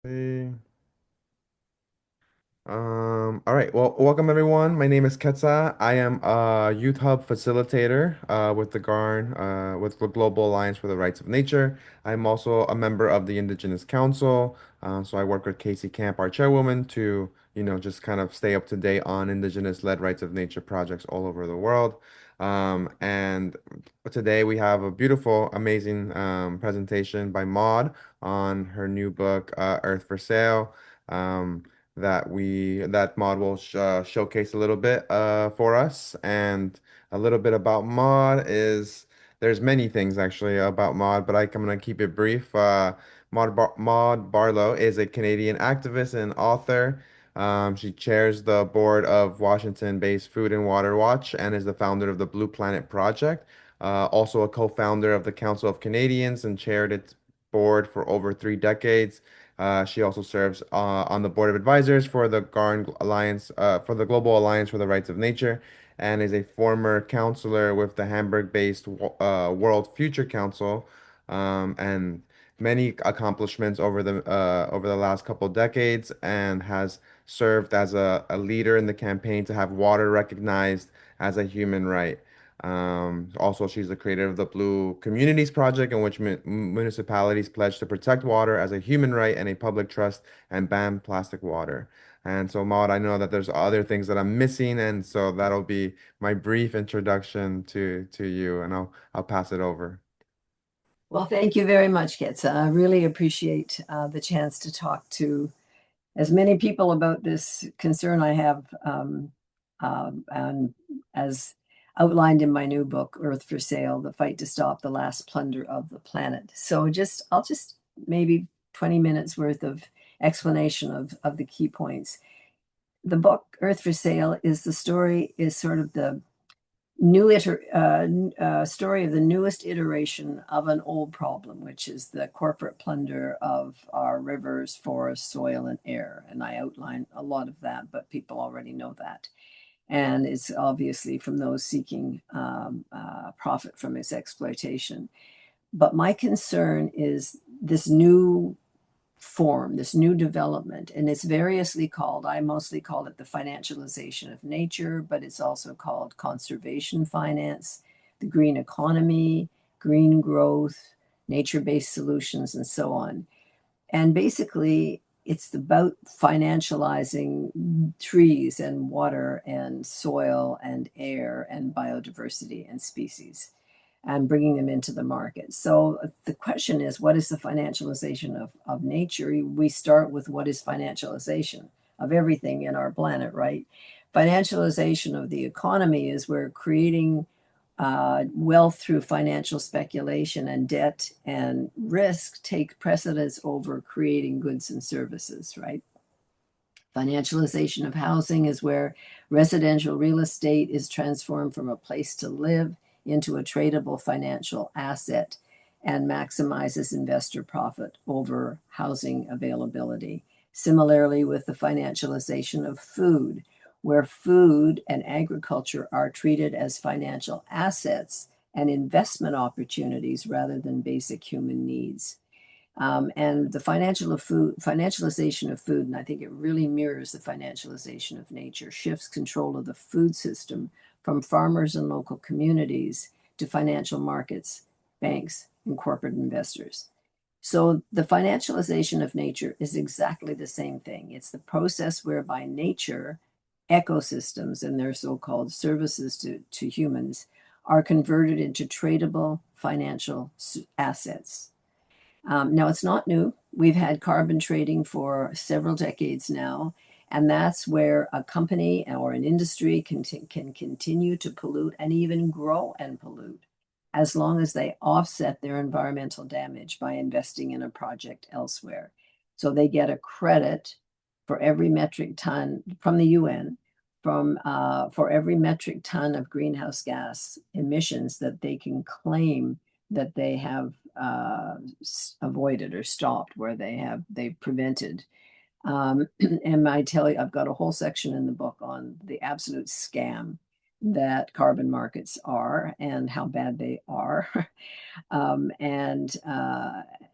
Hey. All right. Well, welcome everyone. My name is Ketsa. I am a Youth Hub facilitator with the GARN, with the Global Alliance for the Rights of Nature. I'm also a member of the Indigenous Council. So I work with Casey Camp, our chairwoman, to, just kind of stay up to date on Indigenous-led rights of nature projects all over the world. And today we have a beautiful, amazing presentation by Maude on her new book, Earth for Sale. Um, that Maud will showcase a little bit for us. And a little bit about Maud is there's many things actually about Maud, but I'm gonna keep it brief. Maud Barlow is a Canadian activist and author. She chairs the board of Washington-based Food and Water Watch and is the founder of the Blue Planet Project. Also a co-founder of the Council of Canadians and chaired its board for over 3 decades. She also serves on the board of advisors for the GARN Alliance, for the Global Alliance for the Rights of Nature, and is a former counselor with the Hamburg-based World Future Council, and many accomplishments over the last couple decades, and has served as a leader in the campaign to have water recognized as a human right. Also, she's the creator of the Blue Communities Project, in which municipalities pledge to protect water as a human right and a public trust and ban plastic water. And so, Maud, I know that there's other things that I'm missing, and so that'll be my brief introduction to you, and I'll pass it over. Well, thank you very much, Kits. I really appreciate the chance to talk to as many people about this concern I have, and as outlined in my new book, Earth for Sale, The Fight to Stop the Last Plunder of the Planet. So I'll just maybe 20 minutes worth of explanation of the key points. The book, Earth for Sale, is sort of the story of the newest iteration of an old problem, which is the corporate plunder of our rivers, forests, soil, and air. And I outline a lot of that, but people already know that. And it's obviously from those seeking profit from its exploitation. But my concern is this new form, this new development, and it's variously called. I mostly call it the financialization of nature, but it's also called conservation finance, the green economy, green growth, nature-based solutions, and so on. And basically, it's about financializing trees and water and soil and air and biodiversity and species and bringing them into the market. So the question is, what is the financialization of nature? We start with what is financialization of everything in our planet, right? Financialization of the economy is we're creating wealth through financial speculation, and debt and risk take precedence over creating goods and services, right? Financialization of housing is where residential real estate is transformed from a place to live into a tradable financial asset and maximizes investor profit over housing availability. Similarly, with the financialization of food, where food and agriculture are treated as financial assets and investment opportunities rather than basic human needs. And the financialization of food, and I think it really mirrors the financialization of nature, shifts control of the food system from farmers and local communities to financial markets, banks, and corporate investors. So the financialization of nature is exactly the same thing. It's the process whereby nature, ecosystems, and their so-called services to humans are converted into tradable financial assets. Now, it's not new. We've had carbon trading for several decades now, and that's where a company or an industry can continue to pollute and even grow and pollute as long as they offset their environmental damage by investing in a project elsewhere. So they get a credit for every metric ton from the UN, for every metric ton of greenhouse gas emissions that they can claim that they have avoided or stopped, where they prevented. And I tell you, I've got a whole section in the book on the absolute scam that carbon markets are and how bad they are, and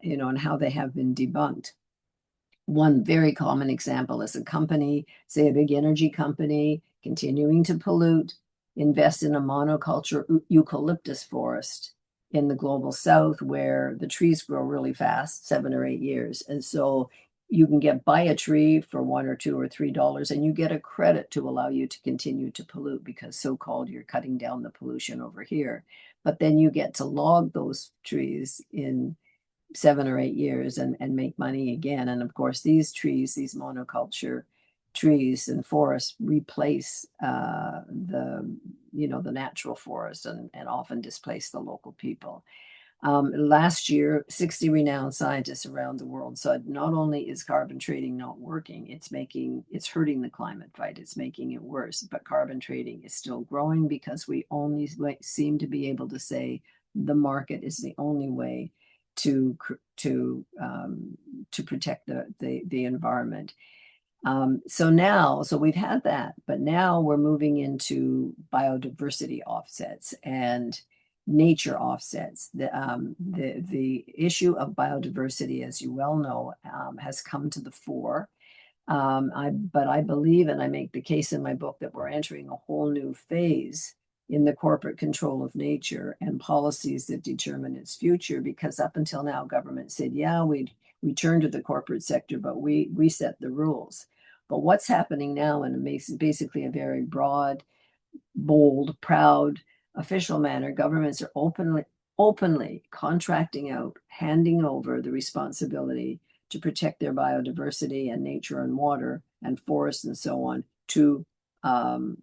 and how they have been debunked. One very common example is a company, say a big energy company, continuing to pollute, invest in a monoculture eucalyptus forest in the global south where the trees grow really fast, 7 or 8 years. And so you can buy a tree for $1 or $2 or $3, and you get a credit to allow you to continue to pollute because so-called you're cutting down the pollution over here. But then you get to log those trees in 7 or 8 years and make money again. And of course, these trees, these monoculture trees and forests replace the natural forest and often displace the local people. Last year, 60 renowned scientists around the world said not only is carbon trading not working, it's hurting the climate fight, it's making it worse. But carbon trading is still growing because we only seem to be able to say the market is the only way to protect the environment. So we've had that, but now we're moving into biodiversity offsets and nature offsets. The issue of biodiversity, as you well know, has come to the fore. But I believe, and I make the case in my book, that we're entering a whole new phase in the corporate control of nature and policies that determine its future. Because up until now, government said, yeah, we turn to the corporate sector, but we set the rules. But what's happening now in basically a very broad, bold, proud, official manner, governments are openly contracting out, handing over the responsibility to protect their biodiversity and nature and water and forests and so on to the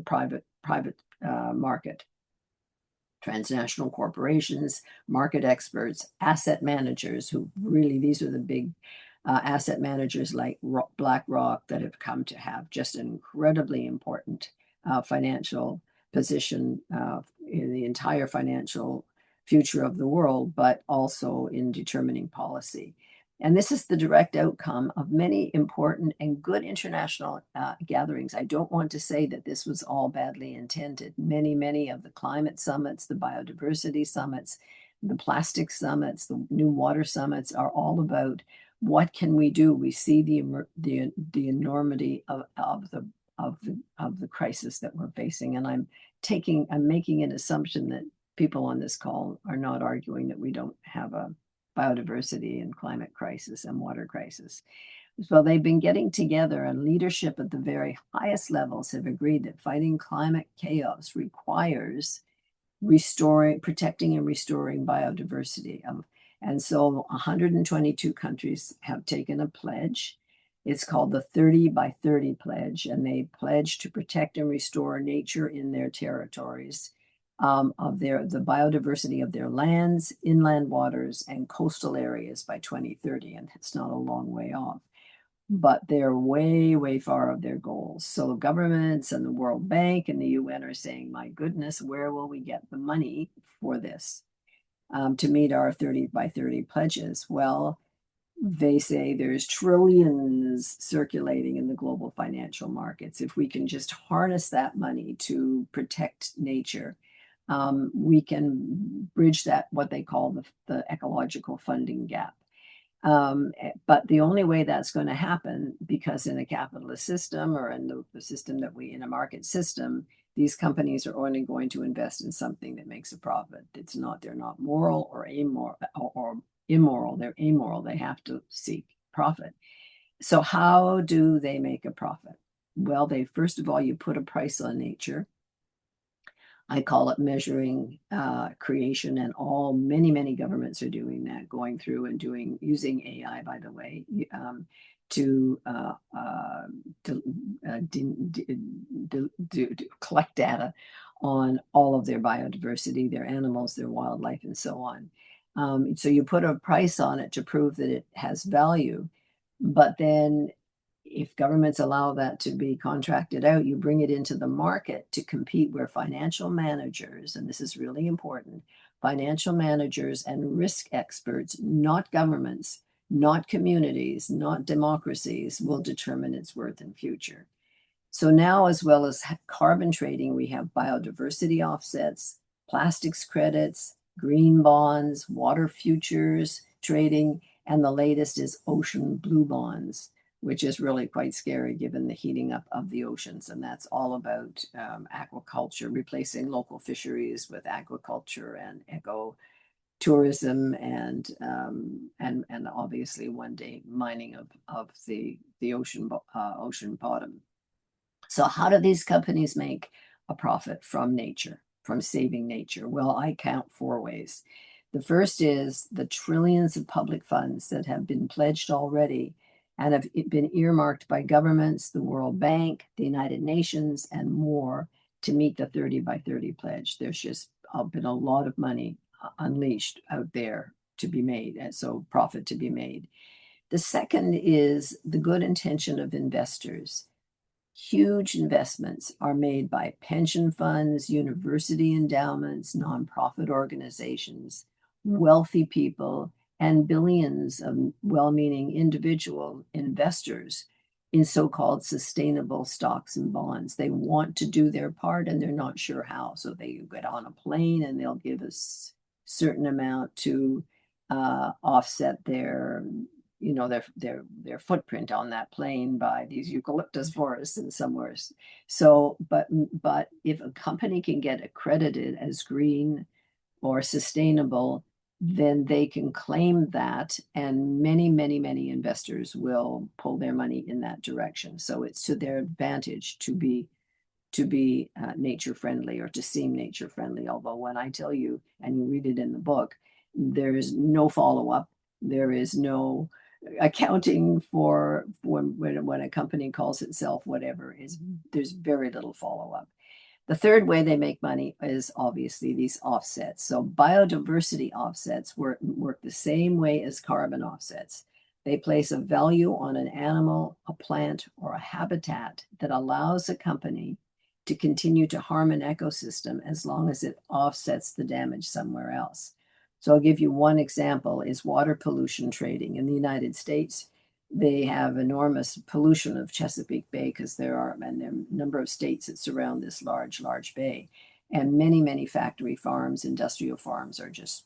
private market, transnational corporations, market experts, asset managers who really, these are the big asset managers like BlackRock that have come to have just an incredibly important financial position in the entire financial future of the world, but also in determining policy. And this is the direct outcome of many important and good international gatherings. I don't want to say that this was all badly intended. Many of the climate summits, the biodiversity summits, the plastic summits, the new water summits are all about what can we do. We see the enormity of the crisis that we're facing, and I'm making an assumption that people on this call are not arguing that we don't have a biodiversity and climate crisis and water crisis. So they've been getting together, and leadership at the very highest levels have agreed that fighting climate chaos requires protecting and restoring biodiversity. And so 122 countries have taken a pledge. It's called the 30 by 30 pledge, and they pledge to protect and restore nature in their territories, the biodiversity of their lands, inland waters, and coastal areas by 2030. And it's not a long way off, but they're way far of their goals. So governments and the World Bank and the UN are saying, my goodness, where will we get the money for this to meet our 30 by 30 pledges? Well, they say there's trillions circulating in the global financial markets. If we can just harness that money to protect nature, we can bridge that, what they call the ecological funding gap. But the only way that's going to happen, because in a capitalist system or in the system in a market system, these companies are only going to invest in something that makes a profit. They're not moral or immoral. They're amoral. They have to seek profit. So how do they make a profit? Well, first of all, you put a price on nature. I call it measuring creation, and many governments are doing that, going through and using AI, by the way, to collect data on all of their biodiversity, their animals, their wildlife, and so on. So you put a price on it to prove that it has value, but then if governments allow that to be contracted out, you bring it into the market to compete where financial managers, and this is really important, financial managers and risk experts, not governments, not communities, not democracies, will determine its worth and future. So now, as well as carbon trading, we have biodiversity offsets, plastics credits, green bonds, water futures trading, And the latest is ocean blue bonds, which is really quite scary given the heating up of the oceans. And that's all about aquaculture, replacing local fisheries with aquaculture and eco tourism and obviously one day mining of the ocean bottom. So how do these companies make a profit from nature, from saving nature? Well, I count four ways. The first is the trillions of public funds that have been pledged already and have been earmarked by governments, the World Bank, the United Nations, and more to meet the 30 by 30 pledge. There's just been a lot of money unleashed out there to be made, and so profit to be made. The second is the good intention of investors. Huge investments are made by pension funds, university endowments, nonprofit organizations, wealthy people, and billions of well meaning individual investors in so called sustainable stocks and bonds. They want to do their part and they're not sure how. So they get on a plane and they'll give a certain amount to offset their footprint on that plane by these eucalyptus forests and somewhere. So, but if a company can get accredited as green or sustainable, then they can claim that, and many investors will pull their money in that direction. So it's to their advantage to be nature friendly or to seem nature friendly. Although when I tell you, and you read it in the book, there is no follow up. There is no accounting for when a company calls itself whatever is there's very little follow up. The third way they make money is obviously these offsets. So biodiversity offsets work the same way as carbon offsets. They place a value on an animal, a plant, or a habitat that allows a company to continue to harm an ecosystem as long as it offsets the damage somewhere else. So I'll give you one example is water pollution trading. In the United States, they have enormous pollution of Chesapeake Bay because there are a number of states that surround this large bay. And many factory farms, industrial farms are just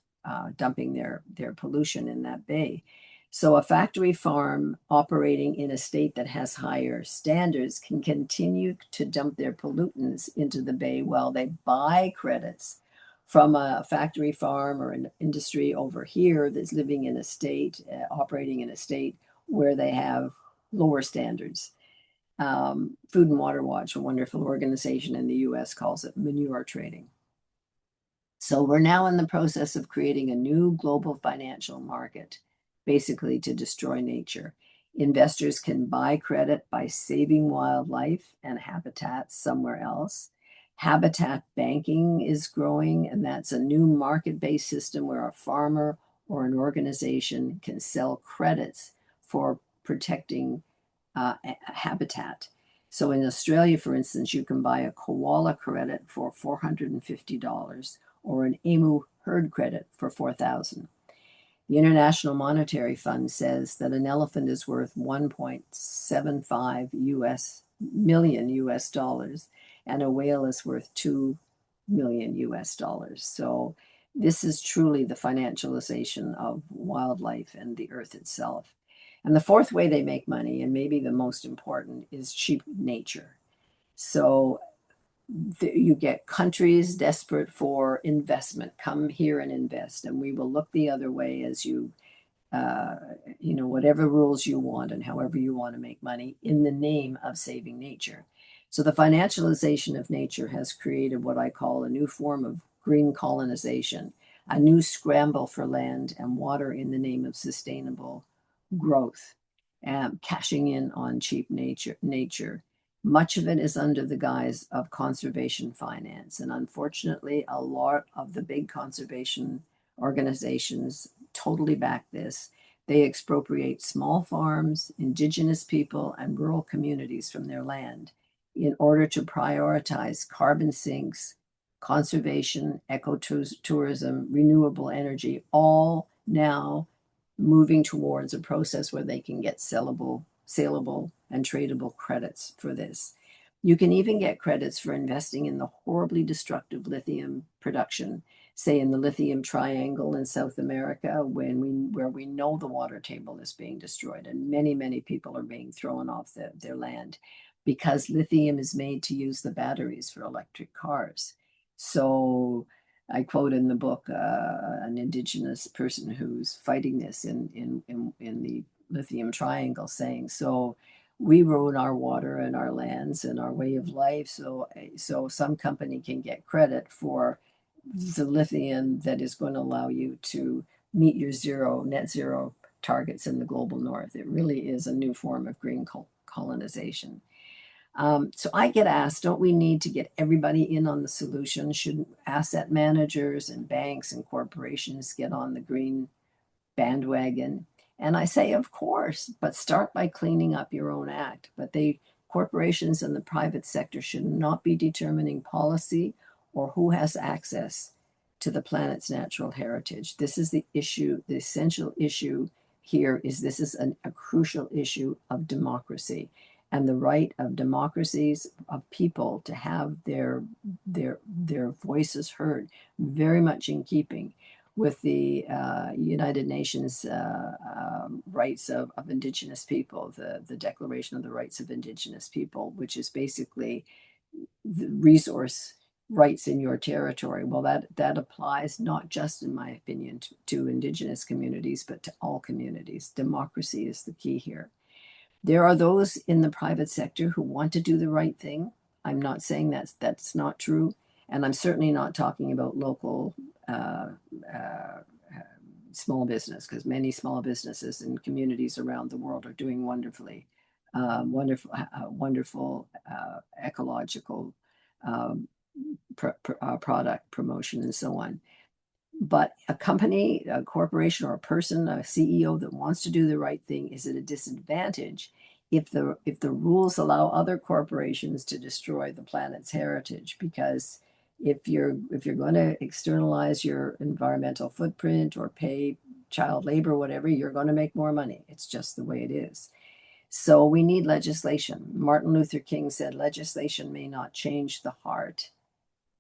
dumping their pollution in that bay. So a factory farm operating in a state that has higher standards can continue to dump their pollutants into the bay while they buy credits from a factory farm or an industry over here that's living in a state, operating in a state where they have lower standards. Food and Water Watch, a wonderful organization in the US, calls it manure trading. So we're now in the process of creating a new global financial market, basically to destroy nature. Investors can buy credit by saving wildlife and habitats somewhere else. Habitat banking is growing, and that's a new market-based system where a farmer or an organization can sell credits for protecting habitat. So in Australia, for instance, you can buy a koala credit for $450 or an emu herd credit for $4,000. The International Monetary Fund says that an elephant is worth 1.75 million US dollars and a whale is worth 2 million US dollars. So this is truly the financialization of wildlife and the earth itself. And the fourth way they make money, and maybe the most important, is cheap nature. So you get countries desperate for investment. Come here and invest, and we will look the other way as uh, whatever rules you want and however you want to make money in the name of saving nature. So the financialization of nature has created what I call a new form of green colonization, a new scramble for land and water in the name of sustainable growth, cashing in on cheap nature. Much of it is under the guise of conservation finance. And unfortunately, a lot of the big conservation organizations totally back this. They expropriate small farms, indigenous people, and rural communities from their land in order to prioritize carbon sinks, conservation, ecotourism, renewable energy, all now moving towards a process where they can get saleable and tradable credits for this. You can even get credits for investing in the horribly destructive lithium production say in the lithium triangle in South America, where we know the water table is being destroyed and many people are being thrown off their land because lithium is made to use the batteries for electric cars. So I quote in the book an indigenous person who's fighting this in the lithium triangle, saying, so we ruin our water and our lands and our way of life, so some company can get credit for the lithium that is going to allow you to meet your net zero targets in the global north. It really is a new form of green colonization. So I get asked, don't we need to get everybody in on the solution? Should asset managers and banks and corporations get on the green bandwagon? And I say, of course, but start by cleaning up your own act. But corporations and the private sector should not be determining policy or who has access to the planet's natural heritage. This is the issue, the essential issue here is this is a crucial issue of democracy and the right of democracies of people to have their voices heard, very much in keeping with the United Nations rights of Indigenous people, the Declaration of the Rights of Indigenous People, which is basically the resource rights in your territory. Well, that applies not just, in my opinion, to Indigenous communities, but to all communities. Democracy is the key here. There are those in the private sector who want to do the right thing. I'm not saying that's not true, and I'm certainly not talking about local uh, uh, small business, because many small businesses in communities around the world are doing wonderfully, wonderful ecological um, product promotion and so on. But a company, a corporation, or a person, a CEO that wants to do the right thing is at a disadvantage if the rules allow other corporations to destroy the planet's heritage. Because if you're going to externalize your environmental footprint or pay child labor, whatever, you're going to make more money. It's just the way it is. So we need legislation. Martin Luther King said, legislation may not change the heart,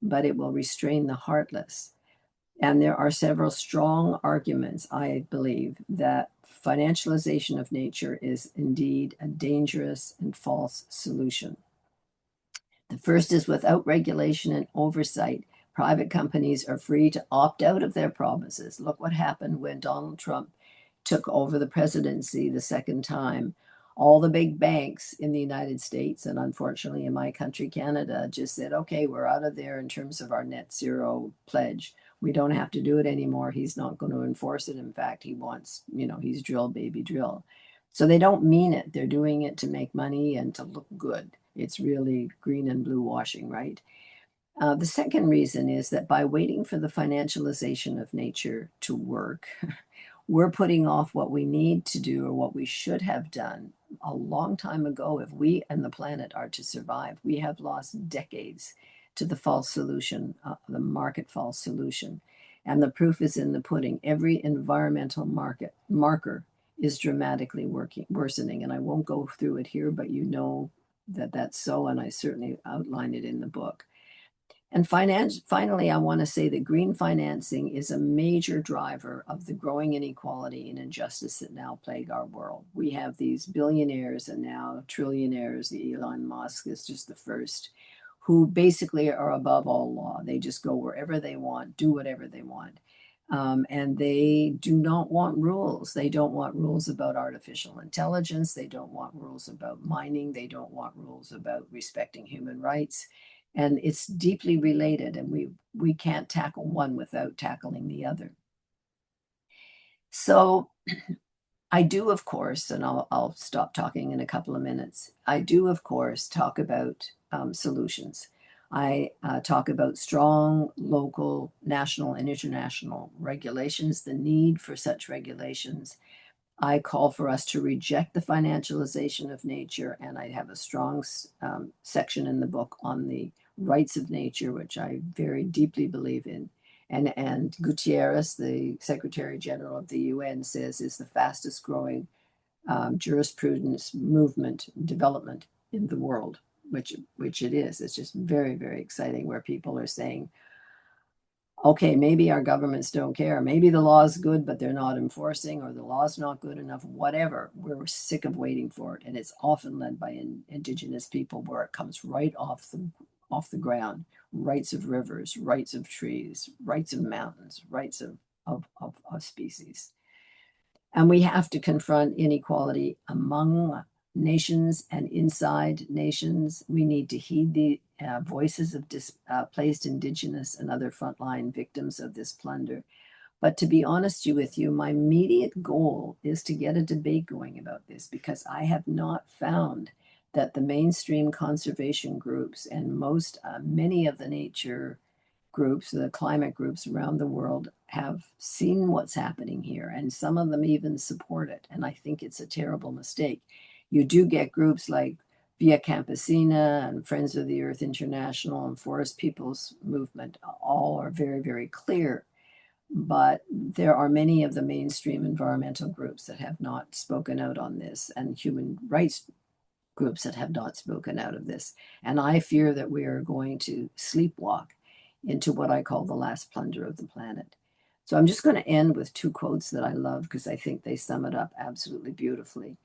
but it will restrain the heartless. And there are several strong arguments, I believe, that financialization of nature is indeed a dangerous and false solution. The first is, without regulation and oversight, private companies are free to opt out of their promises. Look what happened when Donald Trump took over the presidency the second time. All the big banks in the United States, and unfortunately in my country, Canada, just said, okay, we're out of there in terms of our net zero pledge. We don't have to do it anymore. He's not going to enforce it. In fact, he wants, he's drill, baby, drill. So they don't mean it. They're doing it to make money and to look good. It's really green and blue washing, right? The second reason is that by waiting for the financialization of nature to work, we're putting off what we need to do or what we should have done a long time ago if we and the planet are to survive. We have lost decades to the false solution, the market false solution. And the proof is in the pudding. Every environmental marker is dramatically worsening. And I won't go through it here, but you know that that's so, and I certainly outline it in the book. And finally, I want to say that green financing is a major driver of the growing inequality and injustice that now plague our world. We have these billionaires and now trillionaires. Elon Musk is just the first, who basically are above all law. They just go wherever they want, do whatever they want. And they do not want rules. They don't want rules about artificial intelligence. They don't want rules about mining. They don't want rules about respecting human rights. And it's deeply related, and we can't tackle one without tackling the other. So I do, of course, and I'll stop talking in a couple of minutes. I do, of course, talk about solutions. I talk about strong local, national, and international regulations, the need for such regulations. I call for us to reject the financialization of nature, and I have a strong section in the book on the rights of nature, which I very deeply believe in. And Gutierrez, the Secretary General of the UN, says is the fastest growing jurisprudence movement development in the world, which it is. It's just very exciting, where people are saying, Okay, maybe our governments don't care. Maybe the law is good, but they're not enforcing, or the law's not good enough, whatever. We're sick of waiting for it. And it's often led by indigenous people where it comes right off the ground. Rights of rivers, rights of trees, rights of mountains, rights of species. And we have to confront inequality among nations and inside nations. We need to heed the voices of displaced Indigenous and other frontline victims of this plunder. But to be honest with you, my immediate goal is to get a debate going about this because I have not found that the mainstream conservation groups and many of the nature groups, the climate groups around the world, have seen what's happening here, and some of them even support it. And I think it's a terrible mistake. You do get groups like Via Campesina and Friends of the Earth International and Forest Peoples Movement, all are very, very clear. But there are many of the mainstream environmental groups that have not spoken out on this, and human rights groups that have not spoken out of this. And I fear that we are going to sleepwalk into what I call the last plunder of the planet. So I'm just going to end with two quotes that I love because I think they sum it up absolutely beautifully.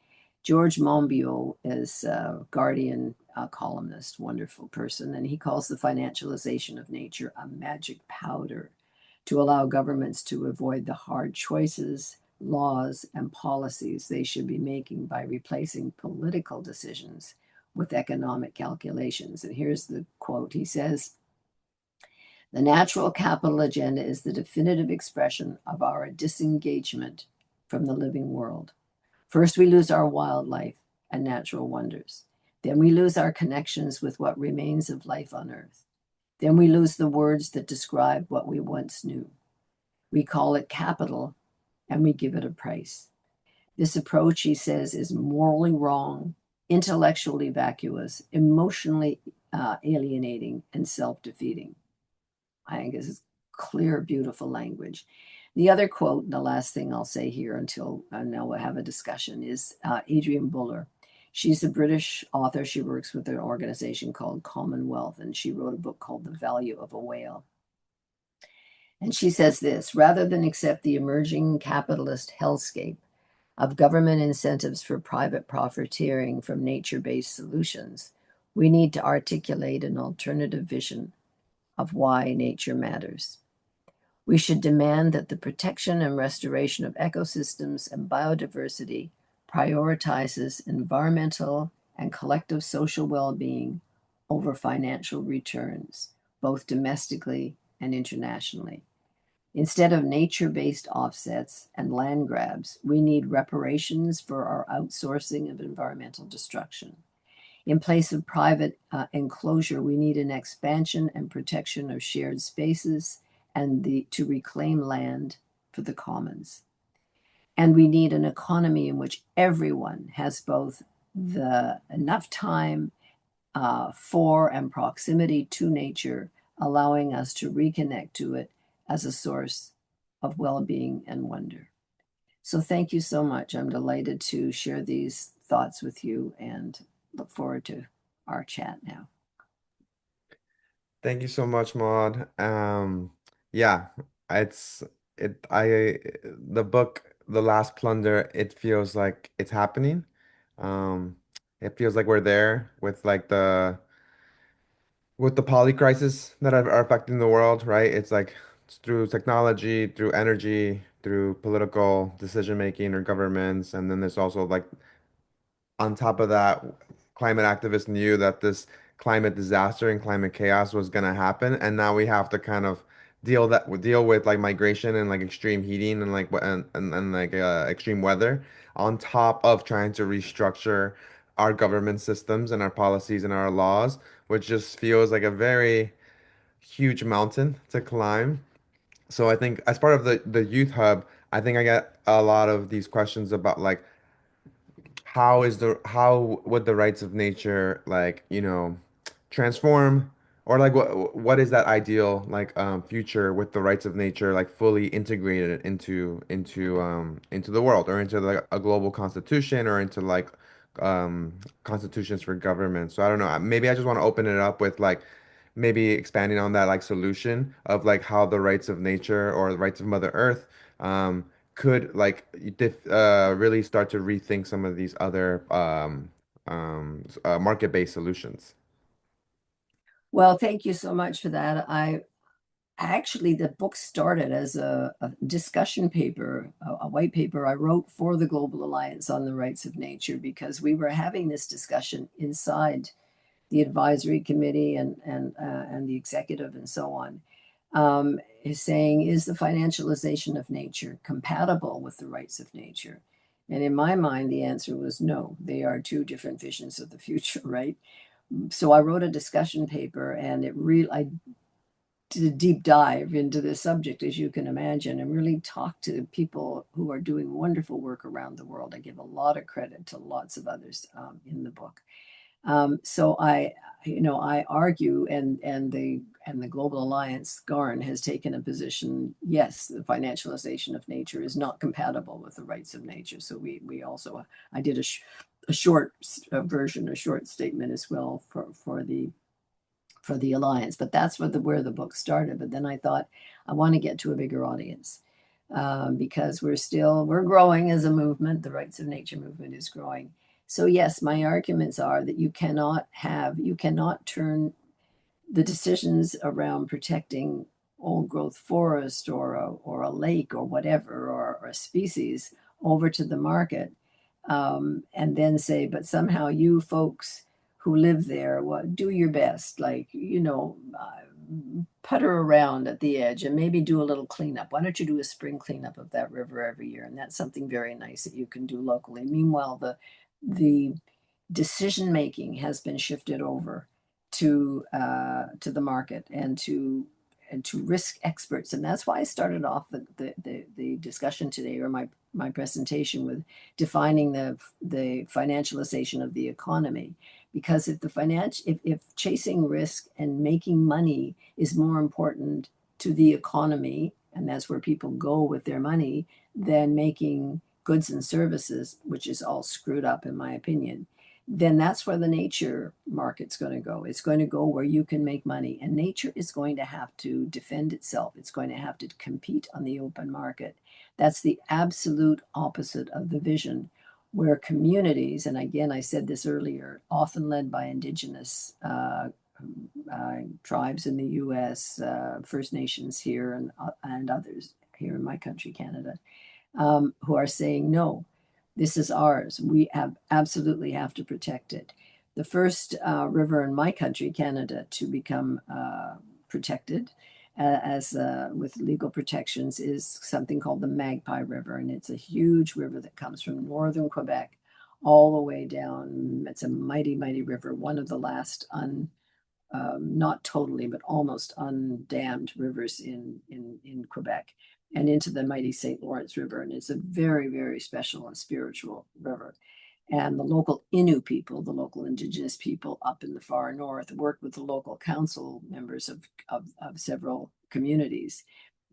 George Monbiot is a Guardian columnist, wonderful person, and he calls the financialization of nature a magic powder to allow governments to avoid the hard choices, laws, and policies they should be making by replacing political decisions with economic calculations. And here's the quote. He says, "The natural capital agenda is the definitive expression of our disengagement from the living world. First, we lose our wildlife and natural wonders. Then we lose our connections with what remains of life on Earth. Then we lose the words that describe what we once knew. We call it capital and we give it a price. This approach," he says, "is morally wrong, intellectually vacuous, emotionally alienating, and self defeating." I think this is clear, beautiful language. The other quote, the last thing I'll say here until now we'll have a discussion, is Adrienne Buller. She's a British author. She works with an organization called Commonwealth, and she wrote a book called The Value of a Whale. And she says this: rather than accept the emerging capitalist hellscape of government incentives for private profiteering from nature based solutions, we need to articulate an alternative vision of why nature matters. We should demand that the protection and restoration of ecosystems and biodiversity prioritizes environmental and collective social well being over financial returns, both domestically and internationally. Instead of nature based offsets and land grabs, we need reparations for our outsourcing of environmental destruction. In place of private enclosure, we need an expansion and protection of shared spaces to reclaim land for the commons. And we need an economy in which everyone has both the enough time for and proximity to nature, allowing us to reconnect to it as a source of well being and wonder. So, thank you so much. I'm delighted to share these thoughts with you and look forward to our chat now. Thank you so much, Maud. Yeah, it's the book, The Last Plunder, it feels like it's happening. Um, it feels like we're there with like the poly crisis that are affecting the world, right? It's like it's through technology, through energy, through political decision making or governments, and then there's also like on top of that, climate activists knew that this climate disaster and climate chaos was going to happen, and now we have to kind of deal with like migration and like extreme heating and like and like extreme weather on top of trying to restructure our government systems and our policies and our laws, which just feels like a very huge mountain to climb. So I think as part of the youth hub, I think I get a lot of these questions about like how would the rights of nature like transform, or like what is that ideal like future with the rights of nature like fully integrated into the world or into like a global constitution or into like constitutions for government. So I don't know, maybe I just want to open it up with like maybe expanding on that like solution of like how the rights of nature or the rights of Mother Earth could like really start to rethink some of these other market-based solutions. Well, thank you so much for that. I actually, the book started as a discussion paper, a white paper I wrote for the Global Alliance on the Rights of Nature because we were having this discussion inside the advisory committee and the executive and so on. Is saying, is the financialization of nature compatible with the rights of nature? And in my mind, the answer was no. They are two different visions of the future, right? So I wrote a discussion paper, and I did a deep dive into this subject, as you can imagine, and really talked to people who are doing wonderful work around the world. I give a lot of credit to lots of others in the book. So I argue, and the Global Alliance, GARN, has taken a position. Yes, the financialization of nature is not compatible with the rights of nature. So we also I did a short version, a short statement as well for the alliance. But that's where the book started. But then I thought I want to get to a bigger audience because we're growing as a movement. The rights of nature movement is growing. So yes, my arguments are that you cannot turn the decisions around protecting old growth forest or a lake or whatever or a species over to the market and then say, but somehow you folks who live there, well, do your best, like, putter around at the edge and maybe do a little cleanup. Why don't you do a spring cleanup of that river every year? And that's something very nice that you can do locally. Meanwhile, the decision making has been shifted over to the market and to risk experts, and that's why I started off the discussion today, or my presentation, with defining the financialization of the economy. Because if chasing risk and making money is more important to the economy, and that's where people go with their money, than making goods and services, which is all screwed up in my opinion, then that's where the nature market's going to go. It's going to go where you can make money, and nature is going to have to defend itself. It's going to have to compete on the open market. That's the absolute opposite of the vision, where communities, and again, I said this earlier, often led by indigenous tribes in the US, First Nations here, and others here in my country, Canada, who are saying, no, this is ours. We absolutely have to protect it. The first river in my country, Canada, to become protected as with legal protections is something called the Magpie River, and it's a huge river that comes from northern Quebec all the way down. It's a mighty, mighty river, one of the last not totally, but almost undammed rivers in Quebec, and into the mighty St. Lawrence River. And it's a very, very special and spiritual river. And the local Innu people, the local indigenous people up in the far north, worked with the local council members of several communities.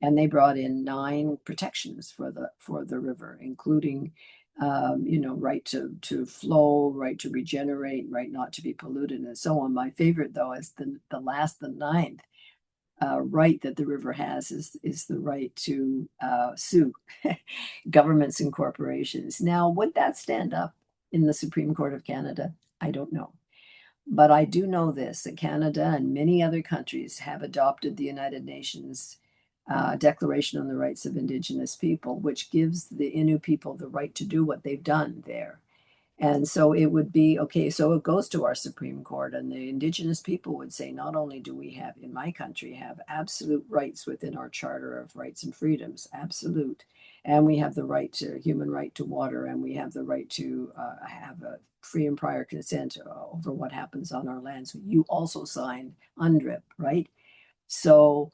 And they brought in 9 protections for the river, including right to flow, right to regenerate, right not to be polluted, and so on. My favorite, though, is the ninth right that the river has is the right to sue governments and corporations. Now, would that stand up in the Supreme Court of Canada? I don't know. But I do know this, that Canada and many other countries have adopted the United Nations Declaration on the Rights of Indigenous People, which gives the Innu people the right to do what they've done there. And so it would be okay. So it goes to our Supreme Court, and the Indigenous people would say, not only do we have in my country have absolute rights within our Charter of Rights and Freedoms, absolute, and we have the right to human right to water, and we have the right to have a free and prior consent over what happens on our land. So you also signed UNDRIP, right? So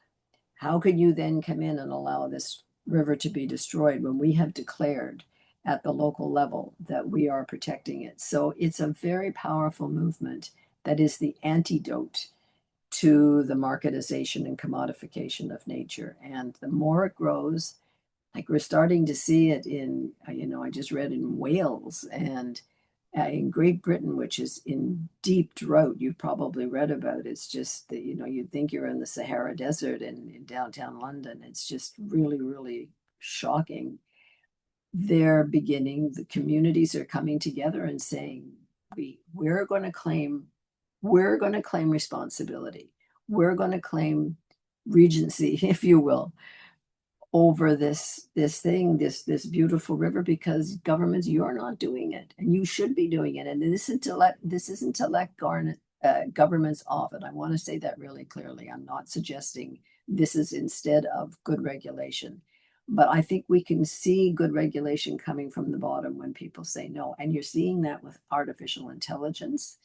how could you then come in and allow this river to be destroyed when we have declared at the local level that we are protecting it? So it's a very powerful movement that is the antidote to the marketization and commodification of nature. And the more it grows, like we're starting to see it in, I just read in Wales, and In Great Britain, which is in deep drought, you've probably read about. It's just that, you'd think you're in the Sahara Desert in downtown London. It's just really, really shocking. They're beginning, the communities are coming together and saying, we're going to claim, we're going to claim responsibility. We're going to claim regency, if you will, over this beautiful river, because governments, you're not doing it and you should be doing it. And this isn't to let governments off it. I want to say that really clearly. I'm not suggesting this is instead of good regulation, but I think we can see good regulation coming from the bottom when people say no. And you're seeing that with artificial intelligence.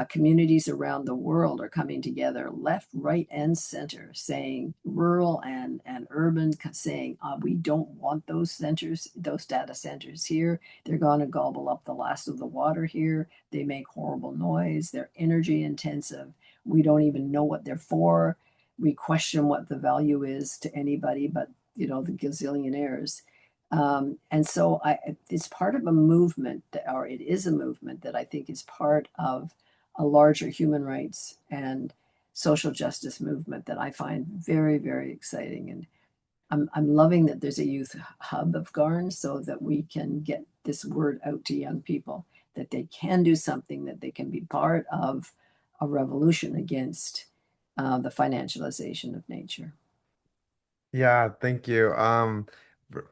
Communities around the world are coming together, left, right, and center, saying rural and urban, saying we don't want those centers, those data centers here. They're going to gobble up the last of the water here. They make horrible noise. They're energy intensive. We don't even know what they're for. We question what the value is to anybody but the gazillionaires. And so it's part of a movement, or it is a movement that I think is part of a larger human rights and social justice movement that I find very, very exciting. And I'm loving that there's a youth hub of Garn so that we can get this word out to young people that they can do something, that they can be part of a revolution against the financialization of nature. Yeah, thank you.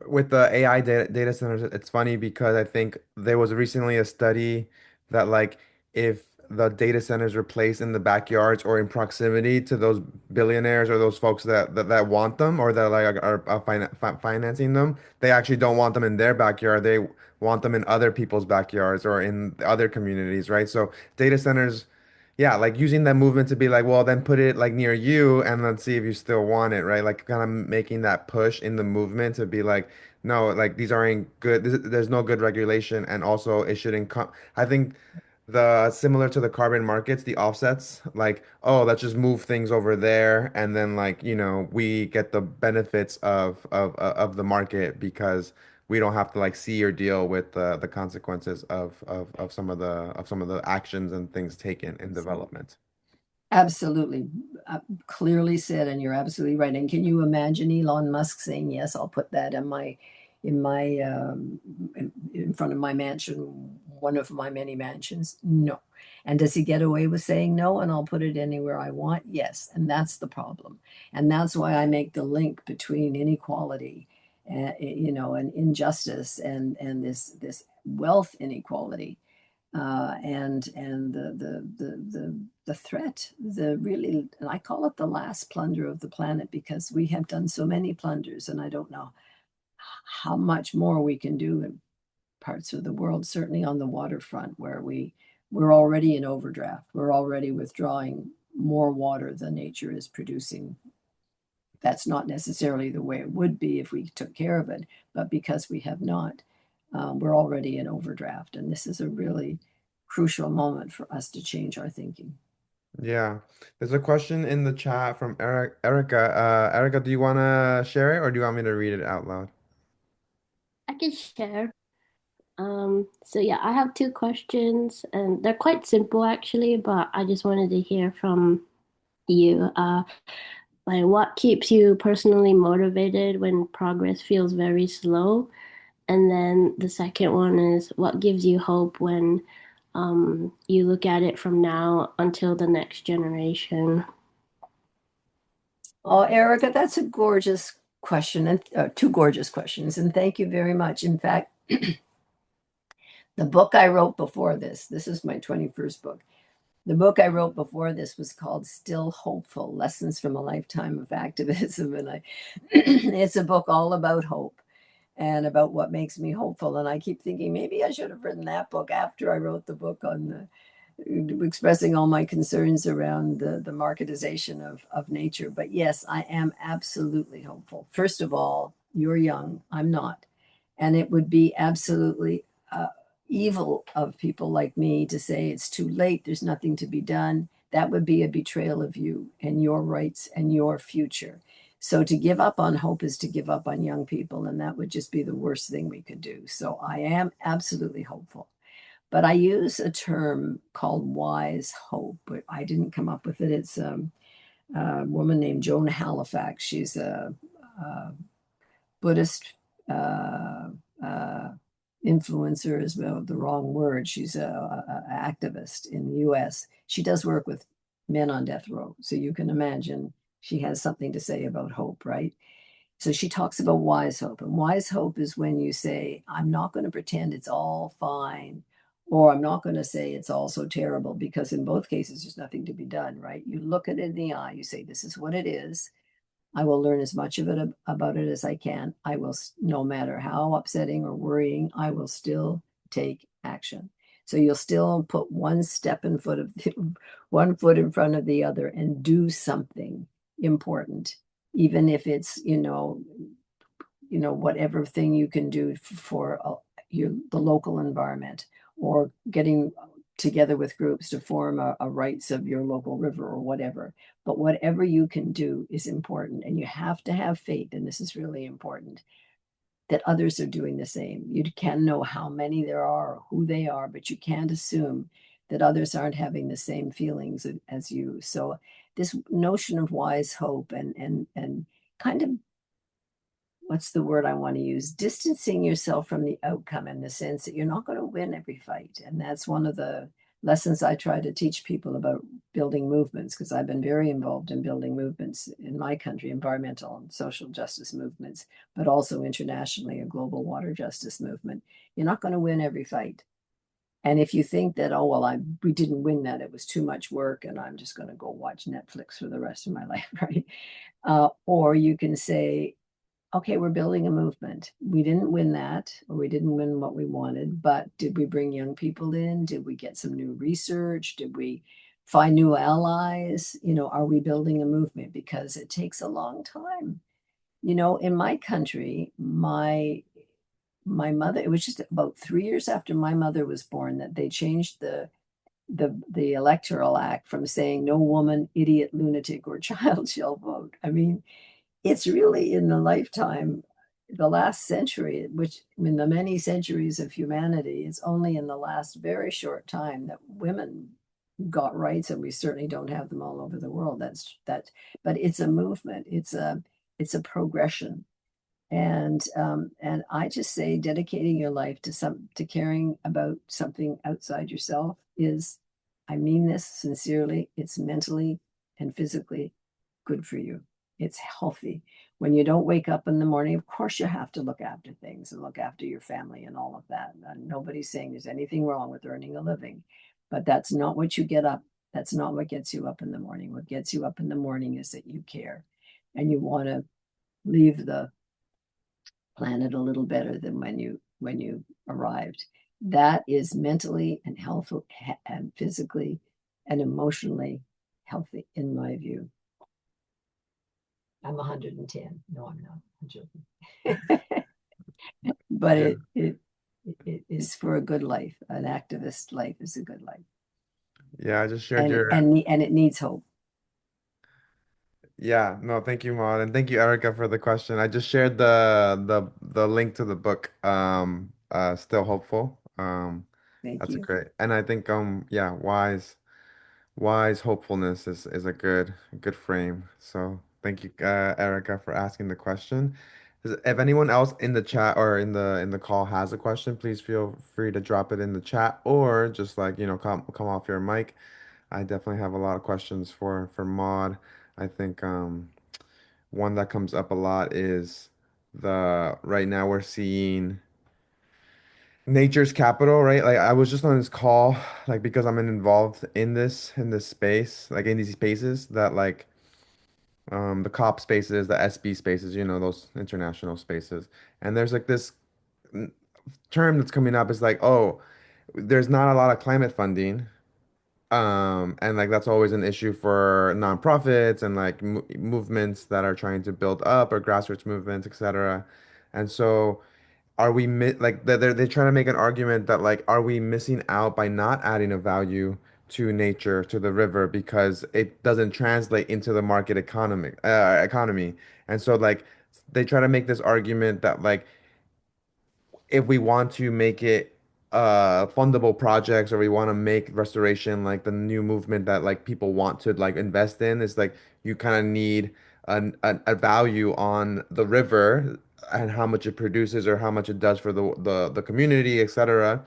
With the AI data centers, it's funny because I think there was recently a study that like if the data centers are placed in the backyards or in proximity to those billionaires or those folks that want them or that like are financing them, they actually don't want them in their backyard. They want them in other people's backyards or in other communities, right? So data centers. Yeah, like using that movement to be like, well, then put it like near you and let's see if you still want it, right? Like kind of making that push in the movement to be like, no, like these aren't good. There's no good regulation, and also it shouldn't come. I think the similar to the carbon markets, the offsets, like, oh, let's just move things over there, and then like, we get the benefits of the market because we don't have to like see or deal with the consequences of some of the actions and things taken in development. Absolutely. Clearly said, and you're absolutely right. And can you imagine Elon Musk saying, "Yes, I'll put that in front of my mansion, one of my many mansions"? No. And does he get away with saying no? And I'll put it anywhere I want? Yes. And that's the problem. And that's why I make the link between inequality, and injustice, and this wealth inequality, and the threat, the really, and I call it the last plunder of the planet, because we have done so many plunders, and I don't know how much more we can do in parts of the world, certainly on the waterfront, where we're already in overdraft. We're already withdrawing more water than nature is producing. That's not necessarily the way it would be if we took care of it, but because we have not, we're already in overdraft. And this is a really crucial moment for us to change our thinking. Yeah. There's a question in the chat from Erica. Erica, do you want to share it or do you want me to read it out loud? I can share. So yeah, I have two questions, and they're quite simple actually, but I just wanted to hear from you. Like what keeps you personally motivated when progress feels very slow? And then the second one is what gives you hope when you look at it from now until the next generation? Oh, Erica, that's a gorgeous question, and two gorgeous questions. And thank you very much. In fact, the book I wrote before this is my 21st book. The book I wrote before this was called Still Hopeful: Lessons from a Lifetime of Activism. And it's a book all about hope and about what makes me hopeful. And I keep thinking maybe I should have written that book after I wrote the book on expressing all my concerns around the marketization of nature. But yes, I am absolutely hopeful. First of all, you're young, I'm not. And it would be absolutely evil of people like me to say it's too late, there's nothing to be done. That would be a betrayal of you and your rights and your future. So to give up on hope is to give up on young people, and that would just be the worst thing we could do. So I am absolutely hopeful. But I use a term called wise hope, but I didn't come up with it. It's a woman named Joan Halifax. She's a Buddhist uh, uh, influencer is the wrong word. She's a activist in the U.S. She does work with men on death row, so you can imagine she has something to say about hope, right? So she talks about wise hope, and wise hope is when you say, "I'm not going to pretend it's all fine." Or I'm not going to say it's all so terrible because in both cases, there's nothing to be done, right? You look it in the eye, you say, this is what it is. I will learn as much of it about it as I can. I will, no matter how upsetting or worrying, I will still take action. So you'll still put one step in foot of one foot in front of the other and do something important, even if it's whatever thing you can do for the local environment or getting together with groups to form a rights of your local river or whatever. But whatever you can do is important. And you have to have faith, and this is really important, that others are doing the same. You can know how many there are or who they are, but you can't assume that others aren't having the same feelings as you. So this notion of wise hope and kind of, what's the word I want to use? Distancing yourself from the outcome in the sense that you're not going to win every fight. And that's one of the lessons I try to teach people about building movements, because I've been very involved in building movements in my country, environmental and social justice movements, but also internationally, a global water justice movement. You're not going to win every fight. And if you think that, oh, well, we didn't win that, it was too much work, and I'm just going to go watch Netflix for the rest of my life, right? Or you can say, okay, we're building a movement. We didn't win that, or we didn't win what we wanted, but did we bring young people in? Did we get some new research? Did we find new allies? Are we building a movement? Because it takes a long time. In my country, my mother, it was just about 3 years after my mother was born that they changed the electoral act from saying no woman, idiot, lunatic, or child shall vote. I mean, it's really in the lifetime, the last century, which in the many centuries of humanity, it's only in the last very short time that women got rights, and we certainly don't have them all over the world. But it's a movement. It's a progression. And I just say dedicating your life to caring about something outside yourself is, I mean this sincerely, it's mentally and physically good for you. It's healthy. When you don't wake up in the morning, of course you have to look after things and look after your family and all of that. And nobody's saying there's anything wrong with earning a living, but that's not what you get up. That's not what gets you up in the morning. What gets you up in the morning is that you care and you want to leave the planet a little better than when you arrived. That is mentally and health and physically and emotionally healthy, in my view. I'm 110. No, I'm not. I'm joking. But Yeah. it is for a good life. An activist life is a good life, Yeah, I just shared and your and it needs hope. Yeah, no, thank you, Maud, and thank you, Erica, for the question. I just shared the link to the book, Still Hopeful. Thank That's a you. great, and I think yeah, wise hopefulness is a good frame. So thank you, Erica, for asking the question. If anyone else in the chat or in the call has a question, please feel free to drop it in the chat or just like, come off your mic. I definitely have a lot of questions for Maud. I think one that comes up a lot is the right now we're seeing nature's capital, right? Like I was just on this call, like because I'm involved in this space, like in these spaces that like the COP spaces, the SB spaces, those international spaces. And there's like this n- term that's coming up is like, oh, there's not a lot of climate funding. And like that's always an issue for nonprofits and like mo movements that are trying to build up or grassroots movements, etc. And so are we like they're trying to make an argument that like are we missing out by not adding a value to nature, to the river because it doesn't translate into the market economy. And so like they try to make this argument that like if we want to make it fundable projects, or we want to make restoration like the new movement that like people want to like invest in. Is like you kind of need a value on the river and how much it produces or how much it does for the community, etc.,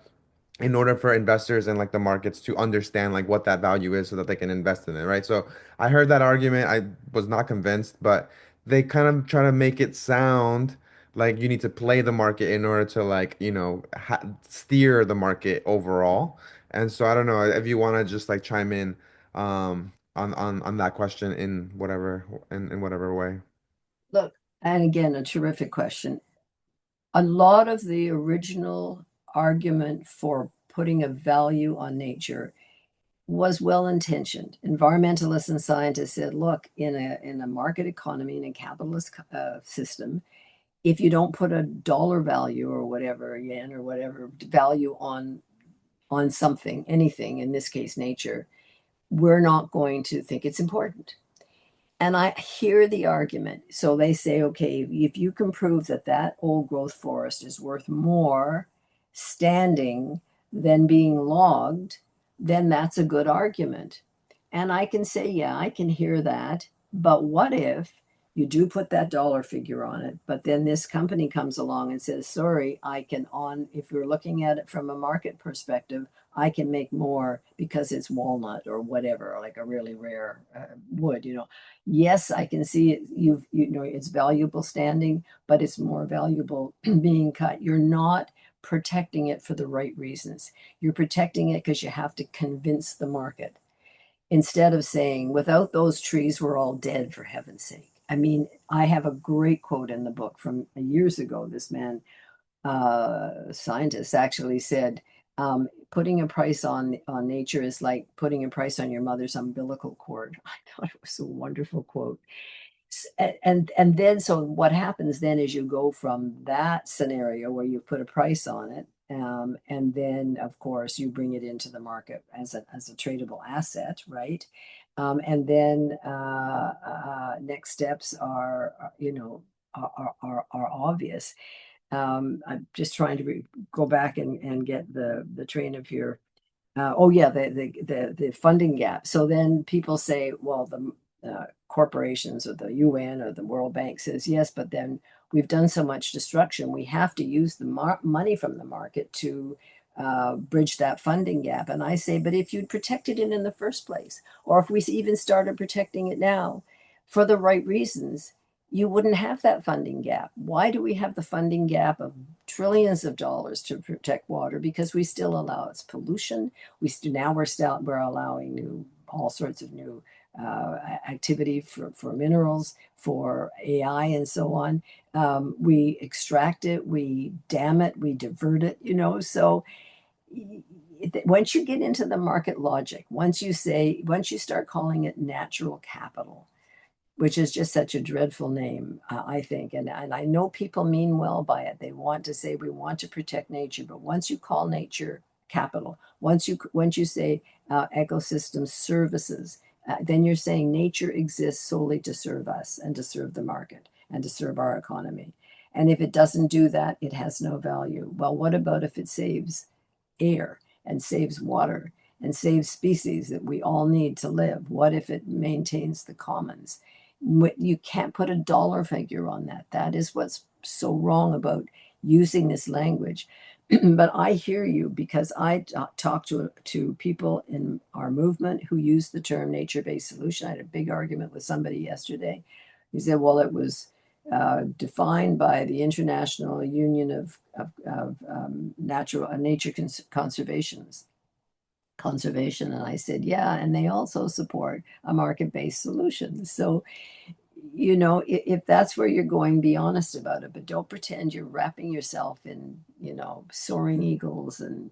in order for investors and like the markets to understand like what that value is so that they can invest in it, right? So I heard that argument. I was not convinced, but they kind of try to make it sound like you need to play the market in order to like, ha steer the market overall. And so I don't know if you want to just like chime in on that question in whatever way. Look, and again, a terrific question. A lot of the original argument for putting a value on nature was well intentioned. Environmentalists and scientists said, look, in a market economy, in a capitalist system, if you don't put a dollar value or whatever, yen or whatever value on something, anything, in this case, nature, we're not going to think it's important. And I hear the argument. So they say, okay, if you can prove that that old growth forest is worth more standing than being logged, then that's a good argument. And I can say, yeah, I can hear that. But what if you do put that dollar figure on it, but then this company comes along and says, sorry, if you're looking at it from a market perspective, I can make more because it's walnut or whatever, like a really rare wood. Yes, I can see it. It's valuable standing, but it's more valuable being cut. You're not protecting it for the right reasons. You're protecting it because you have to convince the market instead of saying, without those trees, we're all dead, for heaven's sake. I mean, I have a great quote in the book from years ago. This man, scientist, actually said, putting a price on nature is like putting a price on your mother's umbilical cord. I thought it was a wonderful quote. And then so what happens then is you go from that scenario where you put a price on it, and then of course you bring it into the market as a tradable asset, right? And then next steps are obvious. I'm just trying to go back and get the train of your oh yeah, the funding gap. So then people say, well, the corporations or the UN or the World Bank says yes, but then we've done so much destruction, we have to use the money from the market to bridge that funding gap. And I say, but if you'd protected it in the first place, or if we even started protecting it now for the right reasons, you wouldn't have that funding gap. Why do we have the funding gap of trillions of dollars to protect water? Because we still allow its pollution. We're allowing all sorts of new activity for minerals, for AI, and so on. We extract it, we dam it, we divert it. So once you get into the market logic, once you start calling it natural capital, which is just such a dreadful name, I think. And I know people mean well by it. They want to say we want to protect nature, but once you call nature capital, once you say ecosystem services, then you're saying nature exists solely to serve us and to serve the market and to serve our economy. And if it doesn't do that, it has no value. Well, what about if it saves air and saves water and saves species that we all need to live? What if it maintains the commons? You can't put a dollar figure on that. That is what's so wrong about using this language. But I hear you because I talk to people in our movement who use the term nature-based solution. I had a big argument with somebody yesterday. He said, well, it was defined by the International Union of Nature Conservation. And I said, yeah, and they also support a market-based solution. So, if that's where you're going, be honest about it, but don't pretend you're wrapping yourself in, soaring eagles and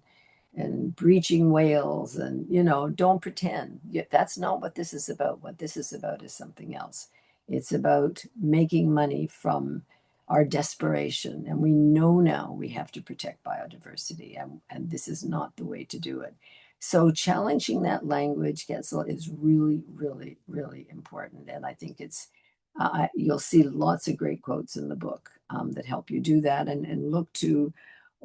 breaching whales, and don't pretend. That's not what this is about. What this is about is something else. It's about making money from our desperation, and we know now we have to protect biodiversity, and this is not the way to do it. So challenging that language is really, really, really important, and I think you'll see lots of great quotes in the book that help you do that, and look to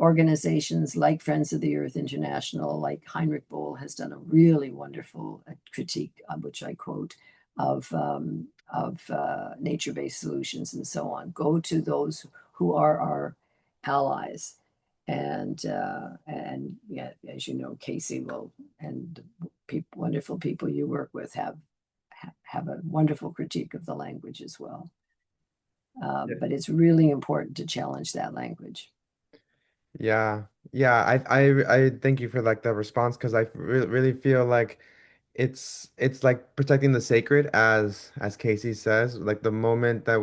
organizations like Friends of the Earth International, like Heinrich Boll has done a really wonderful critique, which I quote, of nature-based solutions and so on. Go to those who are our allies, and yeah, as you know, Casey will and wonderful people you work with have a wonderful critique of the language as well. Yeah. But it's really important to challenge that language. Yeah. Yeah, I thank you for like the response because I really feel like it's like protecting the sacred as Casey says, like the moment that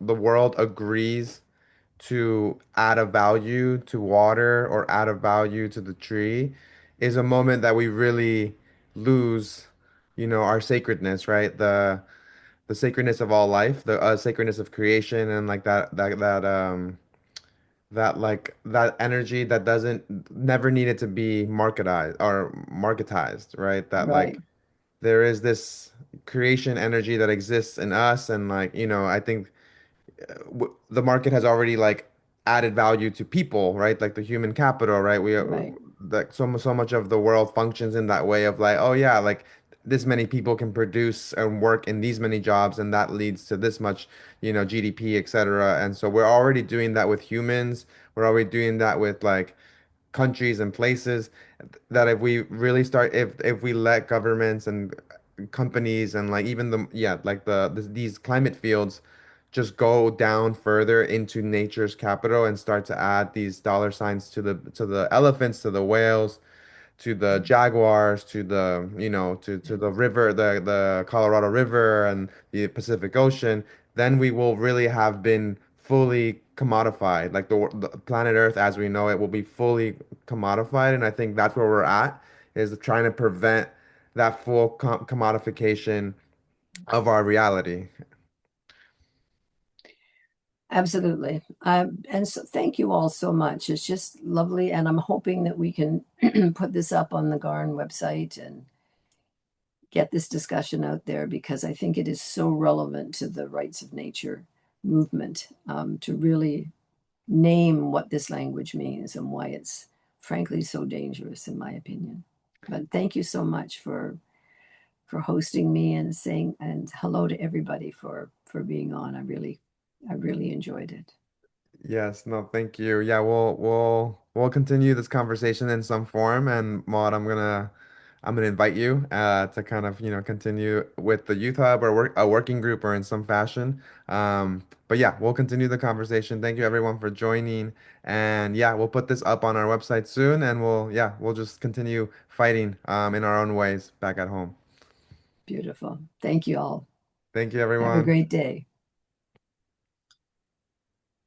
the world agrees to add a value to water or add a value to the tree is a moment that we really lose, our sacredness, right? The sacredness of all life, the sacredness of creation, and like that energy that doesn't never needed to be marketized, right? That Right, like there is this creation energy that exists in us, and like, I think the market has already like added value to people, right? Like the human capital, right? right, Like so much of the world functions in that way of like, oh yeah, like this many people can produce and work in these many jobs, and that leads to this much, GDP, etc. And so we're already doing that with humans. We're already doing that with like countries and places that if we really start if we let governments and companies and like even like these climate fields just go down further into nature's capital and start to add these dollar signs to the elephants, to the whales, to the jaguars, to the to the river, the Colorado River and the Pacific Ocean, then we will really have been fully commodified. Like the planet Earth as we know it will be fully commodified, and I think that's where we're at, is trying to prevent that full commodification of our reality. absolutely. And so thank you all so much. It's just lovely, and I'm hoping that we can put this up on the Garn website and get this discussion out there because I think it is so relevant to the rights of nature movement, to really name what this language means and why it's frankly so dangerous, in my opinion. But thank you so much for hosting me and saying and hello to everybody for being on. I really enjoyed it. Yes, no, thank you. Yeah, we'll continue this conversation in some form, and Maud, I'm gonna invite you to kind of continue with the youth hub or a working group or in some fashion. But yeah, we'll continue the conversation. Thank you everyone for joining, and yeah, we'll put this up on our website soon, and we'll just continue fighting in our own ways back at home. Beautiful. Thank you all. Thank you Have a everyone. great day.